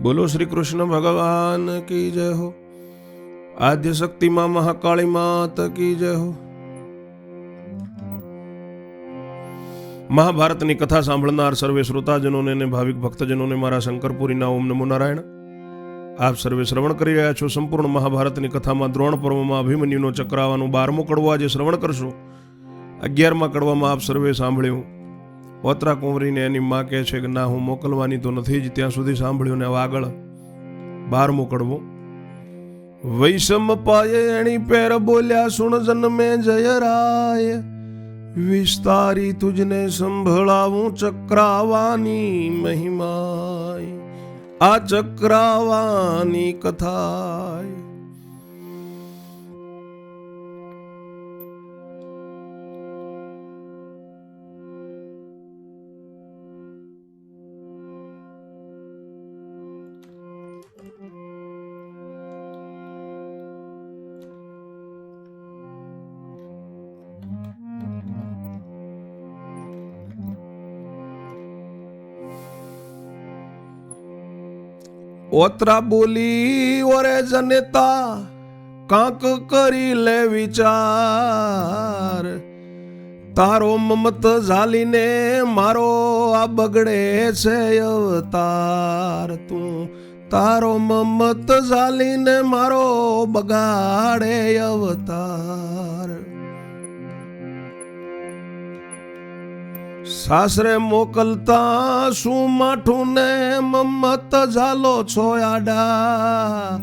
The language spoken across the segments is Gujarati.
બોલો શ્રી કૃષ્ણ ભગવાન કી જય હો. આદ્ય શક્તિ માં મહાકાળી માત કી જય હો. મહાભારતની કથા સાંભળનાર સર્વે શ્રોતાજનોને અને ભાવિક ભક્તજનોને મારા શંકરપુરીના ઓમ નમો નારાયણ. આપ સર્વે શ્રવણ કરી રહ્યા છો સંપૂર્ણ મહાભારતની કથામાં દ્રોણ પર્વમાં અભિમન્યુનો ચક્રાવાનો 12મો કડવો આજે શ્રવણ કરશો. 11મા કડવામાં આપ સર્વે સાંભળ્યું. પોતરા કુંવરીને એની માં કહે છે કે ના, હું મોકલવાની તો નથી જ, ત્યાં સુધી સાંભળ્યું. ને આગળ 12મો કડવો. વૈષમ પાયે એણી પેર બોલ્યા સુણ જન્મે જયરાય, વિસ્તારી તુજને સંભળાવું ચક્રાવાની મહિમાય. આ ચક્રાવાની કથાય. ઓતરા બોલી ઓરે જનેતા, કાંક કરી લે વિચાર. તારો મમત ઝાલીને મારો આ બગડે છે અવતાર. તું તારો મમત ઝાલીને મારો બગાડે અવતાર. સાસરે મોકલતા શું માઠું ને મમત ઝાલો છો આડા.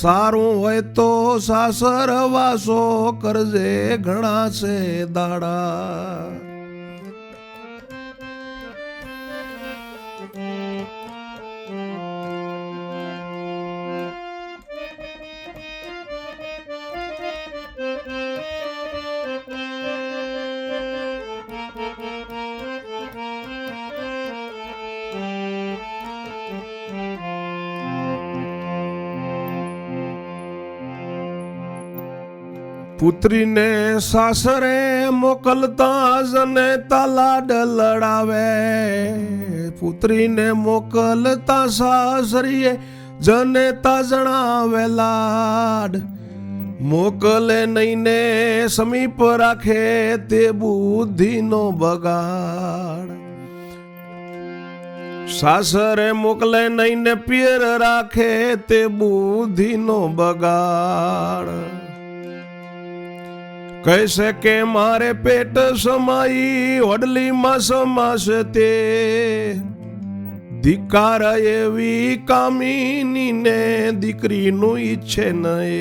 સારું હોય તો સાસર વાસો કરજે, ઘણા છે દાડા. પુત્રીને સાસરે મોકલતા જનેતા લાડ લડાવે. પુત્રીને મોકલતા સાસરીએ જનેતા જણાવે લાડ. મોકલે નહીં ને સમીપ રાખે તે બુદ્ધિનો બગાડ. સાસરે મોકલે નહીં ને પિયર રાખે તે બુદ્ધિનો બગાડ. કહેશે કે મારે પેટ સમાઈ ઓડલીમાં સમાશે તે. ધિકાર એવી કામિની ને દીકરીનું ઈચ્છે ન એ.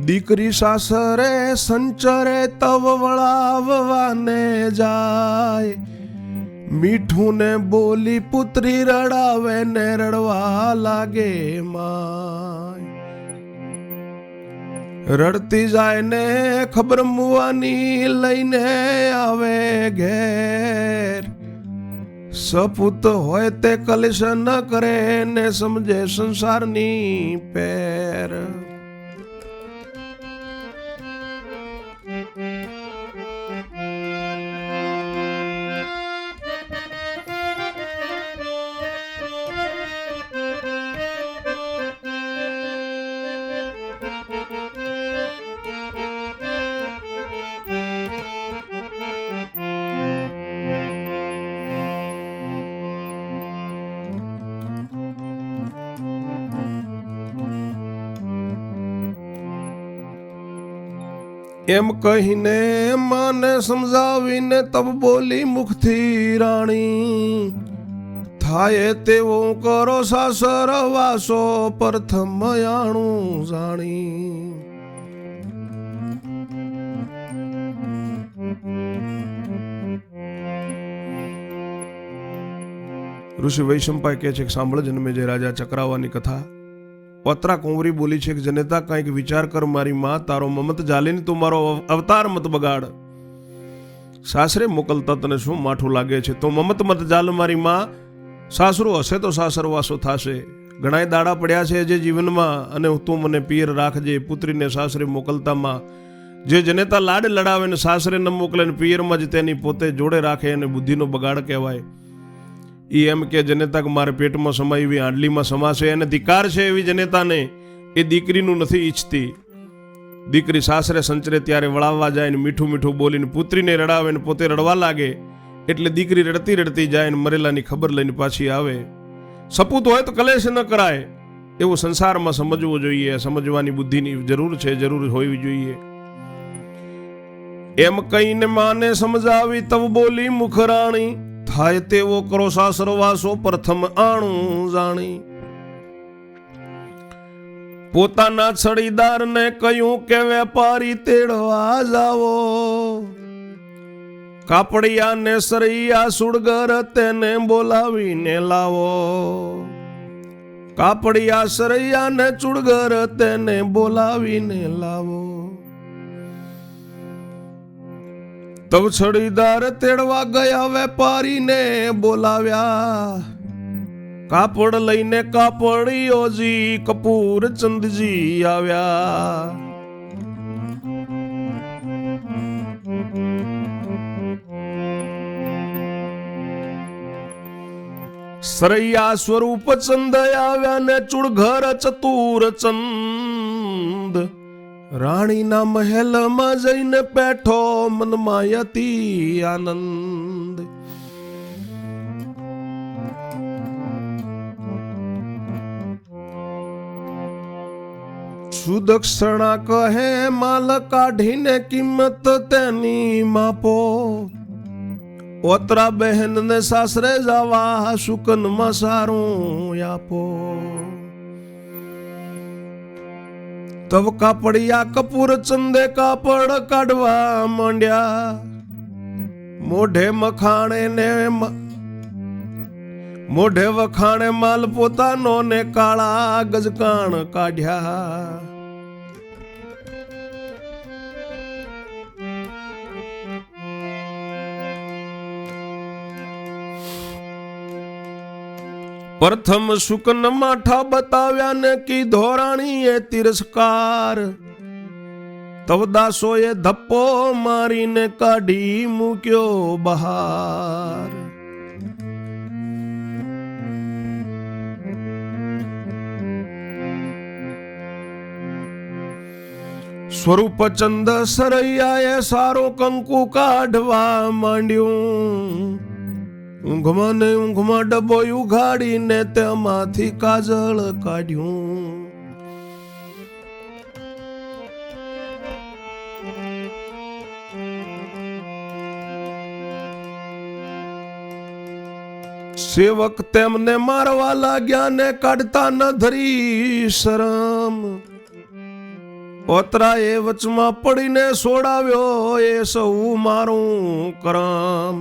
દીકરી સાસરે સંચરે તવ વળાવવાને જાય. મીઠું ને બોલી પુત્રી રડાવે ને રડવા લાગે માય. રડતી જાય ને ખબર મુવાની લઈને આવે ઘેર. સપૂત હોય તે કલેશ ન કરે ને સમજે સંસારની પેર. એમ કહીને માને સમજાવીને તબ બોલી મુખથી રાણી. થાય તેવું કરો સાસર વાસો પ્રથમ યાણું જાણી. ઋષિ વૈશંપાય કહે છે કે સાંભળ જન્મે જે રાજા ચક્રાવાની કથા. પોતરા કુંવરી બોલી છે કે જનેતા કંઈક વિચાર કર મારી માં, તારો મમત જાલીને તું મારો અવતાર મત બગાડ. સાસરે મોકલતા તને શું માઠું લાગે છે? તો મમત મત જાલ મારી માં. સાસરું હશે તો સાસરવાસો થશે. ઘણાય દાડા પડ્યા છે જે જીવનમાં, અને તું મને પિયર રાખજે. પુત્રીને સાસરે મોકલતામાં જે જનેતા લાડ લડાવે ને સાસરે ન મોકલે ને પિયરમાં જ તેની પોતે જોડે રાખે એને બુદ્ધિનો બગાડ કહેવાય. એ એમ કે જનેતા કે મારે પેટમાં સમાય એવી આંડલીમાં સમાશે, એને ધિકાર છે એવી જનેતાને. એ દીકરીનું નથી ઈચ્છતી. દીકરી સાસરે સંચરે ત્યારે વળાવવા જાય ને મીઠું મીઠું બોલીને પુત્રીને રડાવે ને પોતે રડવા લાગે, એટલે દીકરી રડતી રડતી જાય ને મરેલાની ખબર લઈને પાછી આવે. સપૂત હોય તો કલેશ ન કરાય, એવું સંસારમાં સમજવું જોઈએ. સમજવાની બુદ્ધિની જરૂર છે, જરૂર હોવી જોઈએ. એમ કહીને માને સમજાવી તવ બોલી મુખરાણી, થાય તેવો કરો સાસરવાસો પ્રથમ આણું જાણી. પોતાના છડીદારને કહ્યું કે વેપારી તેડવા જાવો, કાપડિયા ને સરૈયા સુડગર તેને બોલાવીને લાવો. કાપડિયા સરૈયા ને ચુડગર તેને બોલાવીને લાવો. તબ છડીદાર તેડવા ગયા વેપારીને બોલાવ્યા, કાપડ લઈને કાપડીઓજી કપૂર ચંદજી આવ્યા. સરૈયા સ્વરૂપ ચંદ આવ્યા ને ચુડઘર ચતુર ચંદ, રાણીના મહેલમાં જઈને બેઠો મનમાં અતિ આનંદ. સુદક્ષણા કહે માલ કાઢીને કિંમત તેની માપો, ઓતરા બહેન ને સાસરે જવા સુકનમાં સારું આપો. તવ કાપડિયા કપૂર ચંદે કાપડ કાઢવા માંડ્યા, મોઢે મખાણે ને મોઢે વખાણે માલ પોતાનો ને કાળા ગજકાણ કાઢ્યા. પ્રથમ શુકન માઠા બતાવ્યા ને કીધો રાણીએ તિરસ્કાર, તવ દાસોએ ધપ્પો મારીને કાઢી મૂક્યો બહાર. સ્વરૂપ ચંદ સરૈયાએ સારો કંકુ કાઢવા માંડ્યું, ઊંઘમાં ને ઊંઘમાં ડબ્બો ઉઘાડીને તેમાંથી કાજળ કાઢ્યું. સેવક તેમને મારવા લાગ્યા ને કાઢતા ન ધરી શરમ, ઓતરા એ વચમાં પડીને સોડાવ્યો એ સૌ મારું કરમ.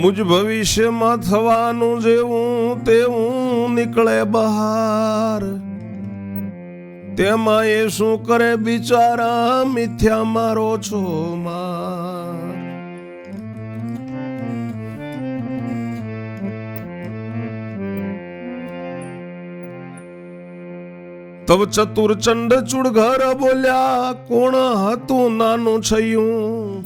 મુજ ભવિષ્યમાં થવાનું જેવું તેવું નીકળે બહાર, તેમાં એ શું કરે બિચારા મિથ્યા મારો છો માર. તબ ચતુરચંડ ચુડઘર બોલ્યા કોણ હતું નાનું છયું,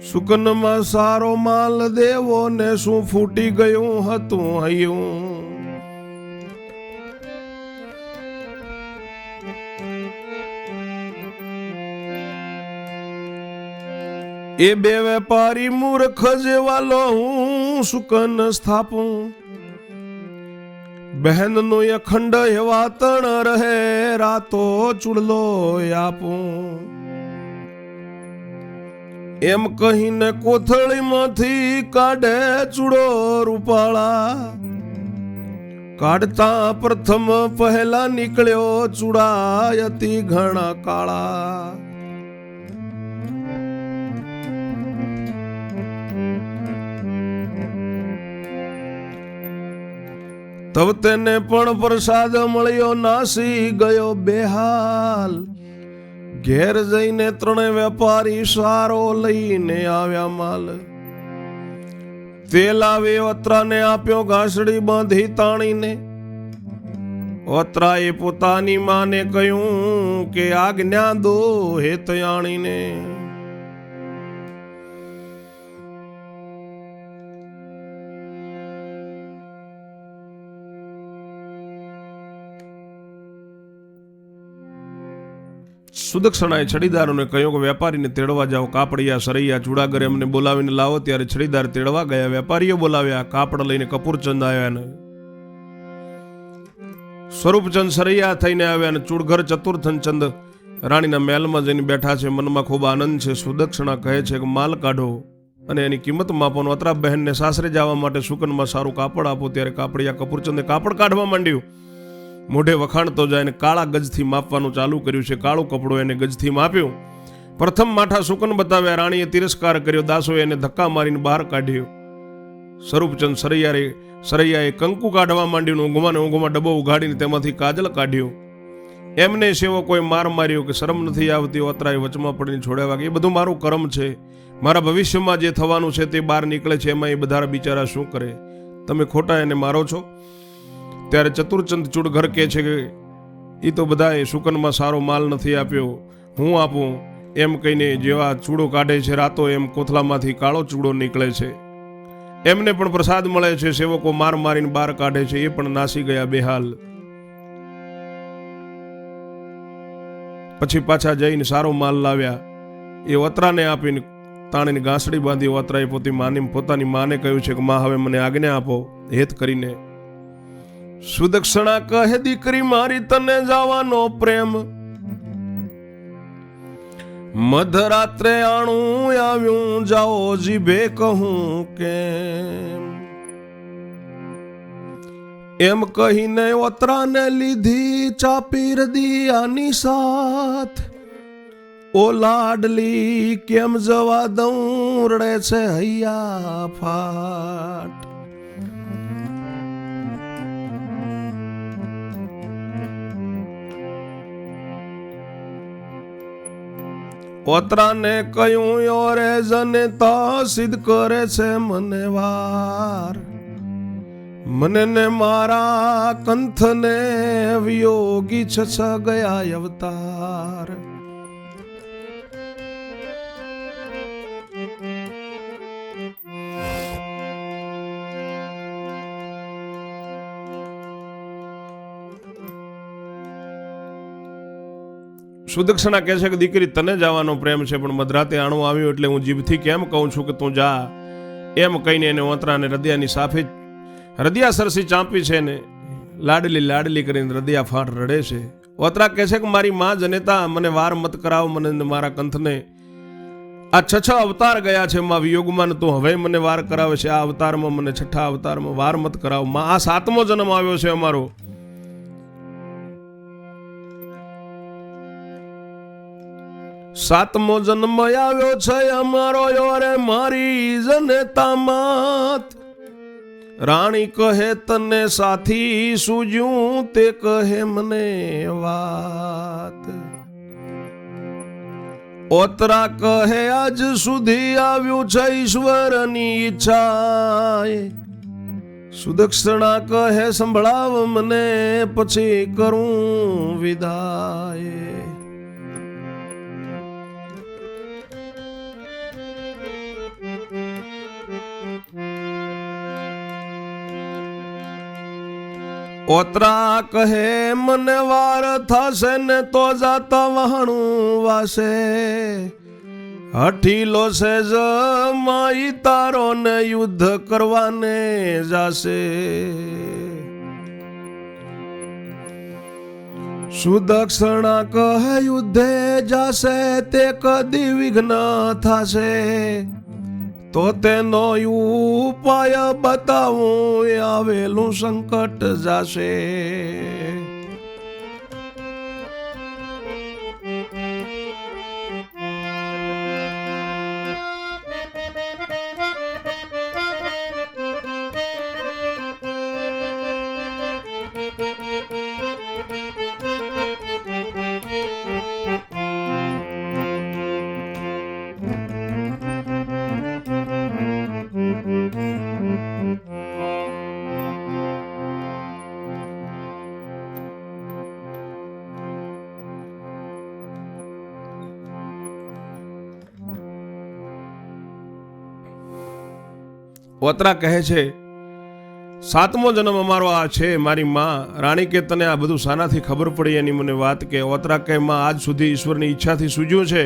સુકનમાં સારો માલ દેવો ને શું ફૂટી ગયું હતું હૈયું. એ બે વેપારી મૂર્ખ જેવા લો હું સુકન સ્થાપું, બહેનનો અખંડ એવા તણ રહે રાતો ચૂડલો આપું. એમ કહીને કોથળીમાંથી કાઢે ચૂડો રૂપાળા, કાઢતા પ્રથમ પહેલા નીકળ્યો ચૂડા અતિ ઘણા કાળા. તબ તેને પણ પ્રસાદ મળ્યો નાસી ગયો બેહાલ, ઘેર જઈને ત્રણે વેપારી સારો લઈને આવ્યા માલ. તેલ આવે ઓતરાને આપ્યો ઘાસડી બાંધી તાણીને. ઓતરાએ પોતાની માને કહ્યું કે આજ્ઞા દો હે તયાણીને. સુદક્ષણાએ છડીદારોને કહ્યું કે વેપારીને તેડવા જાઓ. કાપડિયા, સરૈયા, ચૂડાગરે અમને બોલાવીને લાવો. ત્યારે છડીદાર તેડવા ગયા. વેપારીઓ બોલાવ્યા. કાપડ લઈને કપૂરચંદ આવ્યા ને સ્વરૂપચંદ સરૈયા થઈને આવ્યા અને ચૂડઘર ચતુર્થનચંદ રાણીના મહેલમાં જઈને બેઠા છે. મનમાં ખૂબ આનંદ છે. સુદક્ષણા કહે છે કે માલ કાઢો અને એની કિંમત માપો. અત્રા બહેનને સાસરે જવા માટે સુકનમાં સારું કાપડ આપો. ત્યારે કાપડિયા કપૂરચંદે કાપડ કાઢવા માંડ્યું. મોઢે વખાણતો જાય ને કાળા ગજથી માપવાનું ચાલુ કર્યું છે. કાળું કપડું એને ગજથી માપ્યું. પ્રથમ માઠા સુકન બતાવ્યા. રાણીએ તિરસ્કાર કર્યો. દાસોએ એને ધક્કા મારીને બહાર કાઢ્યો. સ્વરૂપચંદ સરૈયાએ કંકુ કાઢવા માંડ્યું. ઊંઘમાં ડબ્બો ઉઘાડીને તેમાંથી કાજલ કાઢ્યું. એમને સેવકોએ માર માર્યો કે શરમ નથી આવતી. ઓતરાએ વચમાં પડીને છોડાવ્યા કે એ બધું મારું કર્મ છે. મારા ભવિષ્યમાં જે થવાનું છે તે બહાર નીકળે છે. એમાં એ બધા બિચારા શું કરે? તમે ખોટા એને મારો છો. ત્યારે ચતુરચંદ ચૂડઘર કહે છે કે એ તો બધાએ સુકનમાં સારો માલ નથી આપ્યો, હું આપું. એમ કહીને જેવા ચૂડો કાઢે છે રાતો એમ કોથલામાંથી કાળો ચૂડો નીકળે છે. એમને પણ પ્રસાદ મળે છે. સેવકો માર મારીને બહાર કાઢે છે. એ પણ નાસી ગયા બેહાલ. પછી પાછા જઈને સારો માલ લાવ્યા. એ ઓતરાને આપીને તાણીને ગાંસડી બાંધી. ઓતરાએ પોતાની માને કહ્યું છે કે માં હવે મને આજ્ઞા આપો હેત કરીને. સુદક્ષણા કહે દીકરી મારી તને જવાનો પ્રેમ. મધરાત્રે આણું આવ્યું જાઓ જીભે કહું કેમ. એમ કહીને ઓતરાને લીધી ચાપી રદિયાની સાથ. ઓ લાડલી કેમ જવા દઉં રડે છે હૈયા ફાટ. ઓતરાને કહ્યું યોરે જને તા સિદ્ધ કરે છે મને વાર. મને ને મારા કંથને વિયોગી છ ગયા અવતાર. સુદક્ષણા કહે છે કે દીકરી તને જવાનો પ્રેમ છે, પણ મધરાતે આણું આવ્યું એટલે હું જીભથી કેમ કહું છું કે તું જા. એમ કહીને એને ઓતરાને હૃદયાની સાફે હૃદયા સરસી ચાંપી છે ને લાડલી લાડલી કરીને હૃદયા ફાટ રડે છે. ઓતરા કહે છે કે મારી માં જનેતા મને વાર મત કરાવ. મને મારા કંથને આ છ અવતાર ગયા છે માં વિયોગમાં, તું હવે મને વાર કરાવે છે. આ અવતારમાં મને છઠ્ઠા અવતારમાં વાર મત કરાવ માં. આ 7મો જન્મ આવ્યો છે અમારો. સાતમો જન્મ આવ્યો છે અમારો યોરે મારી જનેતા માત. રાણી કહે તને સાથી સૂજ્યું તે કહે મને વાત. ઓતરા કહે આજ સુધી આવ્યું છે ઈશ્વરની ઈચ્છાએ. સુદક્ષણા કહે સંભળાવ મને પછી કરું વિદાય. ઓતરા કહે મને વાર થશે ને તો જાતા વહાણું વાસે. હઠીલો છે જ માઈ તારો ને યુદ્ધ કરવાને જાશે. સુદક્ષણા કહે યુદ્ધે જાશે તે કદી વિઘ્ન થશે. તો તેનો ઉપાય બતાવું આવેલું સંકટ જાશે. ઓતરા કહે છે, 7મો જન્મ અમારો આ છે. મારી માં રાણી કે તને આ બધું શાનાથી ખબર પડી એની મને વાત કે. ઓતરા કે માં આજ સુધી ઈશ્વરની ઈચ્છાથી સૂજ્યું છે.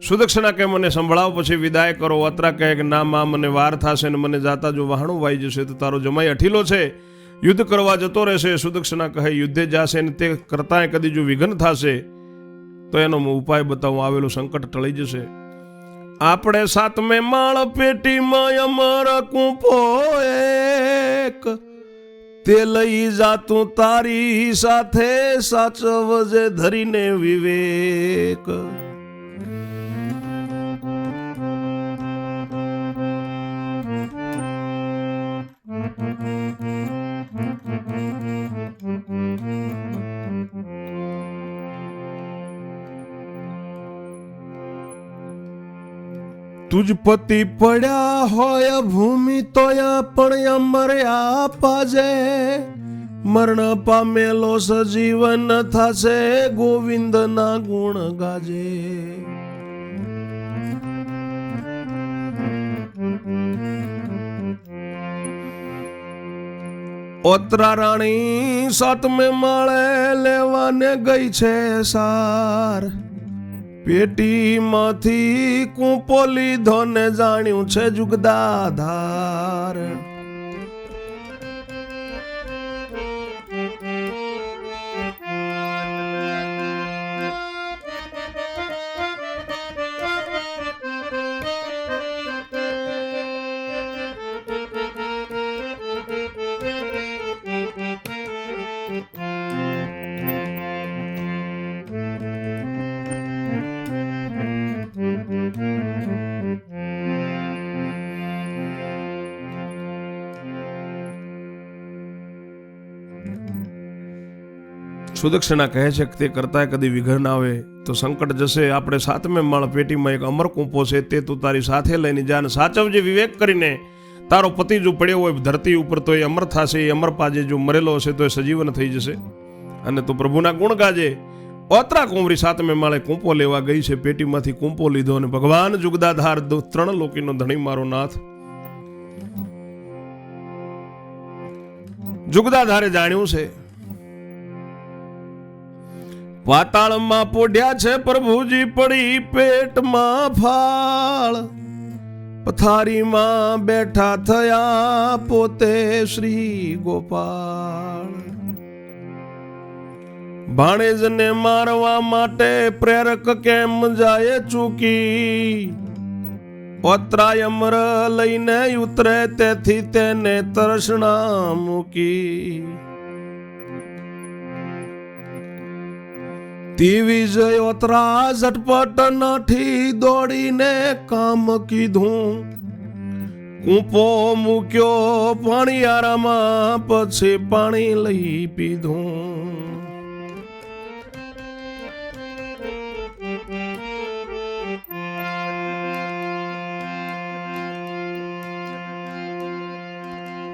સુદક્ષિણા કે મને સંભળાવ પછી વિદાય કરો. ઓતરા કહે કે ના માં, મને વાર થશે ને મને જાતા જો વાહણું વાઈ જશે તો તારો જમાઈ અઠીલો છે, યુદ્ધ કરવા જતો રહેશે. સુદક્ષિણા કહે યુદ્ધે જાશે ને તે કરતા કદી જો વિઘ્ન થશે તો એનો ઉપાય બતાવું, આવેલું સંકટ ટળી જશે. આપણે 7મે માળ પેટીમાં અમર કૂંપો એક, તે લઈ જાતું તારી સાથે, સાચવજે ધરીને વિવેક. તુજ પતિ પડ્યા હોય ભૂમિ તોયા પણ અમર્યા પાજે, મરણ પામેલો સજીવન થશે, ગોવિંદના ગુણ ગાજે. ઓતરા રાણી 7મે માળે લેવાને ગઈ છે સાર, પેટીમાંથી કૂંપો લીધો ને જાણ્યું છે જુગદાધાર. સુદક્ષિણા કહે છે કે તે કરતા કદી વિઘ્ન આવે તો સંકટ જશે. આપણે 7મે માળ પેટીમાં એક અમર કૂંપો છે, તે તું તારી સાથે લઈને જા ને સાચવજે વિવેક કરીને. તારો પતિ જો પડ્યો હોય ધરતી ઉપર તો એ અમર થશે, એ અમર પાજે. જો મરેલો હશે તો એ સજીવન થઈ જશે અને તું પ્રભુના ગુણ ગાજે. ઓતરા કુંવરી 7મે માળે કૂંપો લેવા ગઈ છે, પેટીમાંથી કૂંપો લીધો અને ભગવાન જુગદાધાર 3 લોકીનો ધણી મારો નાથ જુગદાધારે જાણ્યું છે પાતાળમાં પોઢ્યા છે પ્રભુજી, પડી પેટમાં ફાળ. પથારીમાં બેઠા થયા પોતે શ્રી ગોપાળ. ભાણેજને મારવા માટે પ્રેરક કેમ જાય ચૂકી, ઓતરાય અમર લઈને ઉતરે તેથી તેને તરસણા મૂકી. તીવી જય ઓતરા ઝટપટ નાઠી દોડીને કામ કીધું, કૂંપો મૂક્યો પાણીયારામાં પછી પાણી લઈ પીધું.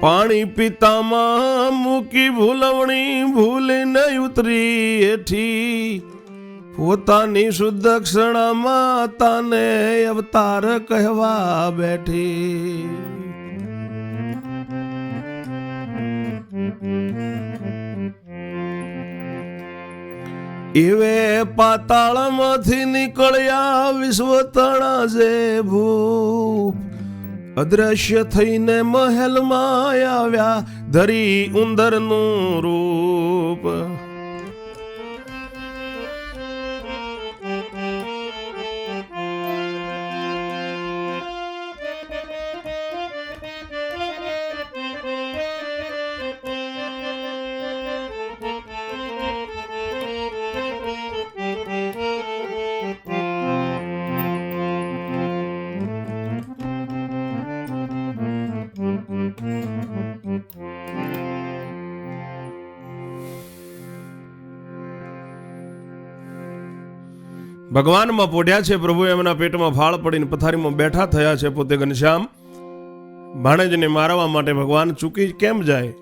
પાણી પીતામાં મૂકી ભૂલવણી, ભૂલીને ઉતરી હેઠી. પોતાની સુદક્ષિણા તાને અવતાર કહેવા બેઠી. એવે પાતાળમાંથી નીકળ્યા વિશ્વતણા જે ભૂપ, અદ્રશ્ય થઈને મહેલમાં આવ્યા ધરી ઉંદરનું રૂપ. ભગવાનમાં પોઢ્યા છે પ્રભુ, એમના પેટમાં ફાળ પડીને પથારીમાં બેઠા થયા છે પોતે ઘનશ્યામ. ભાણેજને મારવા માટે ભગવાન ચૂકી કેમ જાય?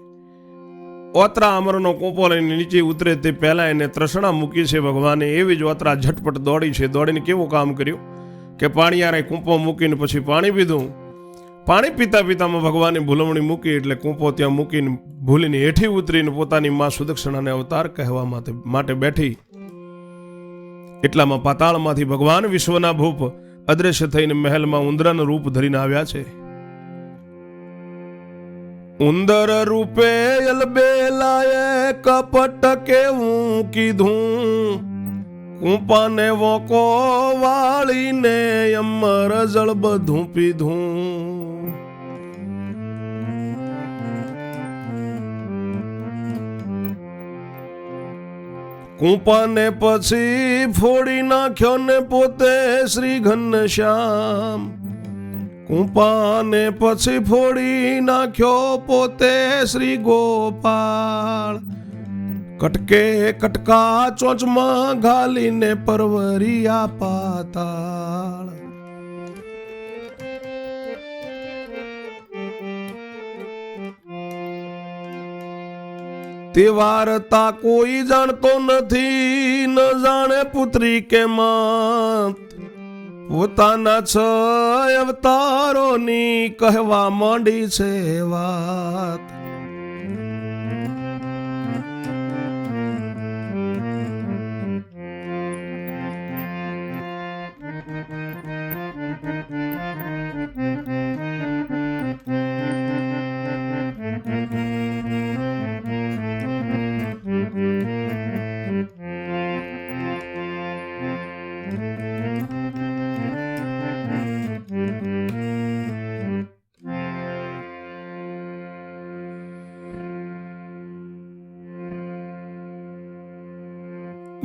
ઓતરા અમરનો કોપો લઈને નીચે ઉતરે તે પહેલા એને તૃષ્ણા મૂકી છે ભગવાને. એવી જ ઓતરા ઝટપટ દોડી છે. દોડીને કેવું કામ કર્યું કે પાણીયારે કૂંપો મૂકીને પછી પાણી પીધું. પાણી પીતા પીતામાં ભગવાને ભૂલવણી મૂકી એટલે કૂંપો ત્યાં મૂકીને ભૂલીને હેઠી ઉતરીને પોતાની માં સુદક્ષિણાને અવતાર કહેવા માટે બેઠી. એટલામાં પાતાળમાંથી ભગવાન વિશ્વના ભૂપ અદ્રશ્ય થઈને મહેલમાં ઉંદરાનું રૂપ ધરીને આવ્યા છે. ઉંદર રૂપે અલબેલાએ કપટ કેવું કીધું, કૂંપાને વોકો વાળીને અમર જળ બધું પીધું. કૂંપાને પછી ફોડી નાખ્યો ને પોતે શ્રી ઘનશ્યામ. કૂંપાને પછી ફોડી નાખ્યો પોતે શ્રી ગોપાળ. કટકે કટકા ચોંચમાં ઘાલીને પરવરિયા પાતાળ. તે વાર્તા કોઈ જાણતો નથી, ન જાણે પુત્રી કે માત. પોતાના 6 અવતારોની કહેવા માંડી છે વાત.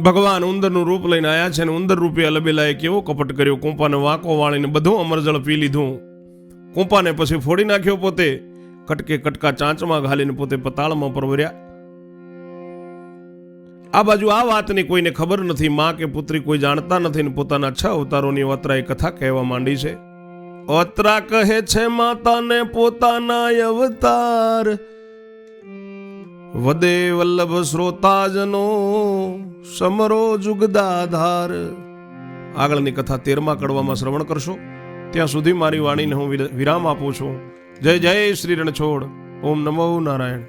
ભગવાન ઉંદરનું રૂપ લઈને આવ્યા છે અને ઉંદર રૂપે અલબેલાએ કેવો કપટ કર્યો. કૂંપાને વાંકો વાળીને બધું અમરજળ પી લીધું. કૂંપાને પછી ફોડી નાખ્યો પોતે. કટકે કટકા ચાંચમાં ઘાલીને પોતે પતાળમાં પરવર્યા. આ બાજુ આ વાતની કોઈને ખબર નથી. માં કે પુત્રી કોઈ જાણતા નથી ને પોતાના 6 અવતારોની અત્રાએ કથા કહેવા માંડી છે. અત્રા કહે છે માતાને પોતાના અવતાર, વદે વલ્લભ શ્રોતાજનો સમરો જુગદાધાર. આગળની કથા 13મા કડવામાં શ્રવણ કરશો. ત્યાં સુધી મારી વાણીને હું વિરામ આપું છું. જય જય શ્રી રણછોડ. ઓમ નમો નારાયણ.